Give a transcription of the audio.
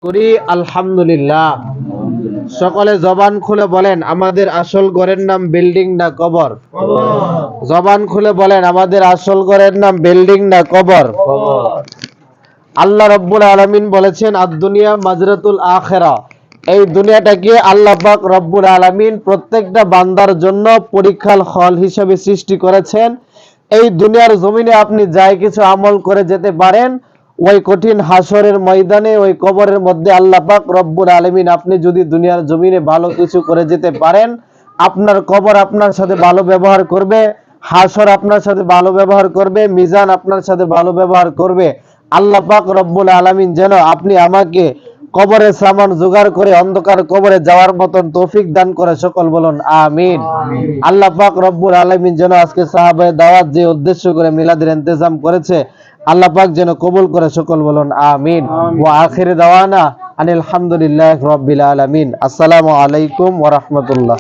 করি আলহামদুলিল্লাহ। সকলে জবান খুলে বলেন, আমাদের আসল ঘরের নাম বিল্ডিং না কবর? জবান খুলে বলেন, আমাদের আসল ঘরের নাম বিল্ডিং না কবর? আল্লাহ রব্বুল আলামিন বলেছেন, আদ-দুনিয়া মাজরাতুল আখিরা। এই দুনিয়াটাকে আল্লাহ পাক রব্বুল আলামিন প্রত্যেকটা বান্দার জন্য পরীক্ষার হল হিসেবে সৃষ্টি করেছেন। এই দুনিয়ার জমিনে আপনি যাই কিছু আমল করে যেতে পারেন, ওই কঠিন হাসরের ময়দানে, ওই কবরের মধ্যে আল্লাহ পাক রব্বুল আলামিন আপনি যদি দুনিয়ার জমিনে ভালো কিছু করে যেতে পারেন, আপনার কবর আপনার সাথে ভালো ব্যবহার করবে, হাসর আপনার সাথে ভালো ব্যবহার করবে, মিজান আপনার সাথে ভালো ব্যবহার করবে। আল্লাহ পাক রব্বুল আলামিন যেন আপনি আমাকে কবরের সামান জোগাড় করে অন্ধকার কবরে যাওয়ার মতন তৌফিক দান করে, সকল বলুন আমিন। আল্লাহ পাক রব্বুল আলামিন যেন আজকে সাহাবায়ে দাওয়াত যে উদ্দেশ্য করে মিলাদের ইন্তজাম করেছে, আল্লাহ পাক যেন কবুল করে, সকল বলুন আমিন। ওয়া আখির দাওয়ানা আনিল হামদুলিল্লাহি রাব্বিল আলামিন। আসসালামু আলাইকুম ওয়া রাহমাতুল্লাহ।